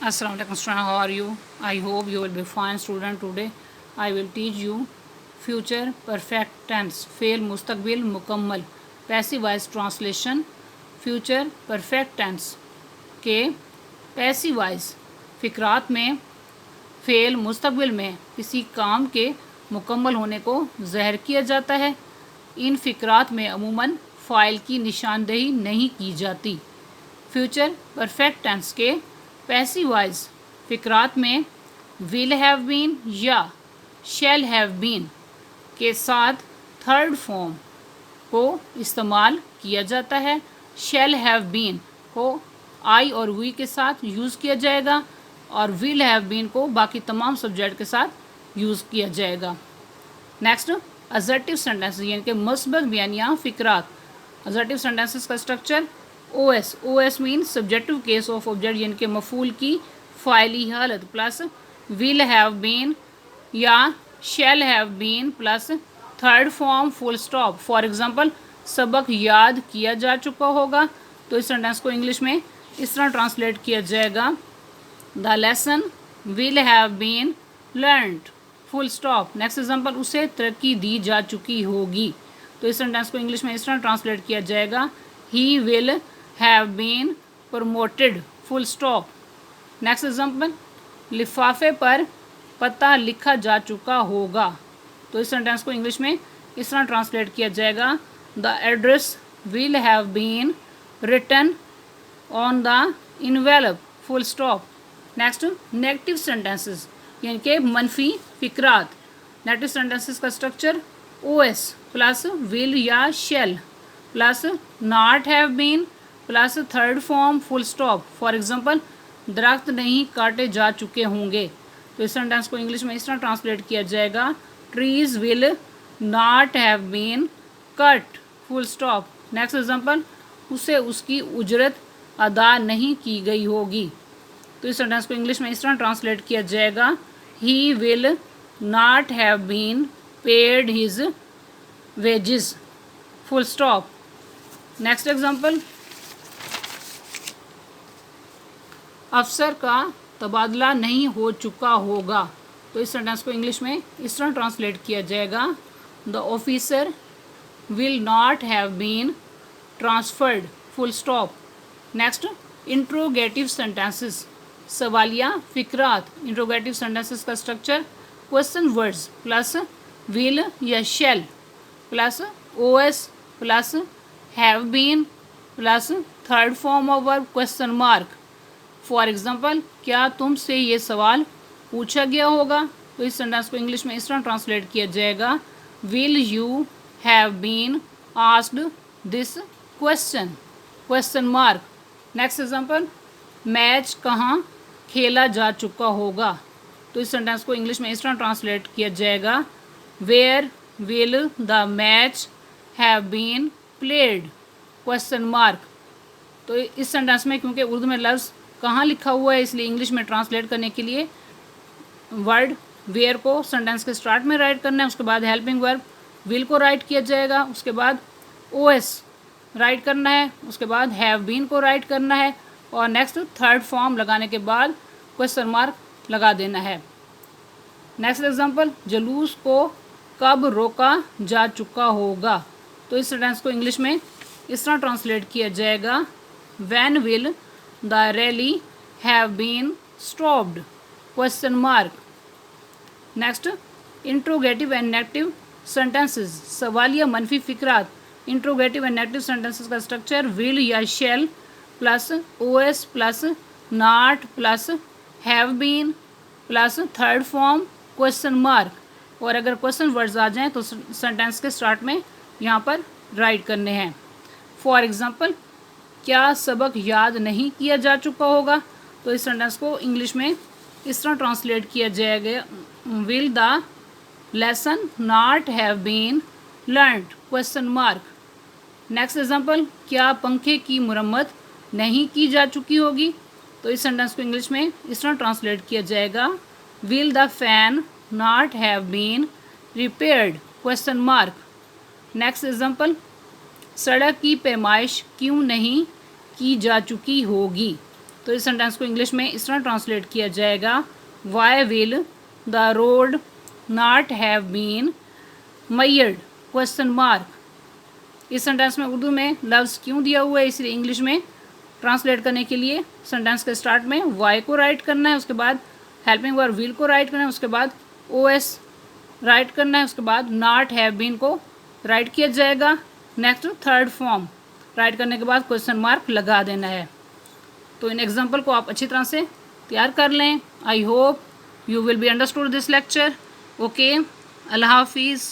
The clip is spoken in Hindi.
Assalamu alaikum student, how are you? I hope you will be fine student. Today I will teach you future perfect tense, फेल मुस्तकबिल मुकम्मल, passive voice translation. Future perfect tense के पैसिव वॉइस फ़िक्रात में फेल मुस्तकबिल में किसी काम के मुकम्मल होने को ज़हर किया जाता है। इन फ़िक्रात में अमूमन फ़ाइल की निशानदेही नहीं की जाती। फ्यूचर परफेक्ट टेंस के पैसिव वॉइस फ़िक्रात में विल हैव बीन या शैल हैव बीन के साथ थर्ड फॉर्म को इस्तेमाल किया जाता है। शैल हैव बीन को आई और वी के साथ यूज़ किया जाएगा और विल हैव बीन को बाकी तमाम सब्जेक्ट के साथ यूज़ किया जाएगा। नेक्स्ट, असर्टिव सेंटेंसेस यानी कि मुस्बत बयानिया फ़िक्रात। असर्टिव सेंटेंसेस का structure OS. OS mean subjective case of object यानी कि मफूल की फ़ाइली हालत प्लस विल हैव बीन या shall have been plus third form full stop. For example, सबक याद किया जा चुका होगा तो इस सेंटेंस को इंग्लिश में इस तरह ट्रांसलेट किया जाएगा, the lesson will have been learned full stop. Next example, उसे तरक्की दी जा चुकी होगी तो इस सेंटेंस को इंग्लिश में इस तरह ट्रांसलेट किया जाएगा, he will have been promoted full stop. Next example, लिफाफे पर पता लिखा जा चुका होगा तो इस सेंटेंस को इंग्लिश में इस तरह ट्रांसलेट किया जाएगा, the address will have been written on the envelope full stop. Next, negative sentences यानी कि मनफी फ़िक्रात। नेगेटिव सेंटेंसेस का स्ट्रक्चर ओएस प्लस विल या shall plus not have been plus third form full stop. For example, दरख्त नहीं काटे जा चुके होंगे तो इस सेंटेंस को इंग्लिश में इस तरह ट्रांसलेट किया जाएगा, trees will not have been cut full stop. Next example, उसे उसकी उजरत अदा नहीं की गई होगी तो इस सेंटेंस को इंग्लिश में इस तरह ट्रांसलेट किया जाएगा, he will not have been paid his wages full stop. Next example, अफसर का तबादला नहीं हो चुका होगा तो इस सेंटेंस को इंग्लिश में इस तरह ट्रांसलेट किया जाएगा, the officer will not have been transferred full stop. Next, interrogative sentences सवालिया फ़िक्रात। इंट्रोगेटिव सेंटेंसेस का structure question words plus will या shall plus OS plus have been plus third form of verb question mark. For example, क्या तुमसे ये सवाल पूछा गया होगा तो इस सेंटेंस को इंग्लिश में इस तरह ट्रांसलेट किया जाएगा, will you have been asked this question question mark. Next example, match कहाँ खेला जा चुका होगा तो इस सेंटेंस को इंग्लिश में इस तरह ट्रांसलेट किया जाएगा, where will the match have been played question mark. तो इस सेंटेंस में क्योंकि उर्दू में लफ्ज़ कहाँ लिखा हुआ है इसलिए इंग्लिश में ट्रांसलेट करने के लिए वर्ड वेयर को सेंटेंस के स्टार्ट में राइट करना है, उसके बाद हेल्पिंग वर्ब विल को राइट किया जाएगा, उसके बाद ओएस राइट करना है, उसके बाद हैव बीन को राइट करना है और नेक्स्ट थर्ड फॉर्म लगाने के बाद क्वेश्चन मार्क लगा देना है। नेक्स्ट एग्जांपल, जुलूस को कब रोका जा चुका होगा तो इस सेंटेंस को इंग्लिश में इस तरह ट्रांसलेट किया जाएगा, when will the rally have been stopped question mark. Next, interrogative and negative sentences सवालिया मनफी फ़िक्रात। इंट्रोगेटिव एंड नेगेटिव सेंटेंसेस का स्ट्रक्चर विल या shall plus OS plus not plus have been plus third form question mark और अगर क्वेश्चन वर्ड्स आ जाएं तो सेंटेंस के स्टार्ट में यहाँ पर राइट करने हैं। फॉर एग्जांपल, क्या सबक याद नहीं किया जा चुका होगा तो इस सेंटेंस को इंग्लिश में इस तरह ट्रांसलेट किया जाएगा, will the lesson not have been learned question mark. Next example, क्या पंखे की मुरम्मत नहीं की जा चुकी होगी तो इस सेंटेंस को इंग्लिश में इस तरह ट्रांसलेट किया जाएगा, will the fan not have been repaired question mark. Next example, सड़क की पैमाइश क्यों नहीं की जा चुकी होगी तो इस सेंटेंस को इंग्लिश में इस तरह ट्रांसलेट किया जाएगा, why will the road not have been measured question mark. इस सेंटेंस में उर्दू में लफ्ज़ क्यों दिया हुआ है, इसलिए इंग्लिश में ट्रांसलेट करने के लिए सेंटेंस के स्टार्ट में वाई को राइट करना है, उसके बाद हेल्पिंग वर्ब विल को राइट करना है, उसके बाद OS राइट करना है, उसके बाद नॉट हैव बीन को राइट किया जाएगा। नेक्स्ट थर्ड फॉर्म राइट करने के बाद क्वेश्चन मार्क लगा देना है। तो इन एग्जाम्पल को आप अच्छी तरह से तैयार कर लें। I hope you will be understood this lecture. Okay, अल्लाह हाफिज़।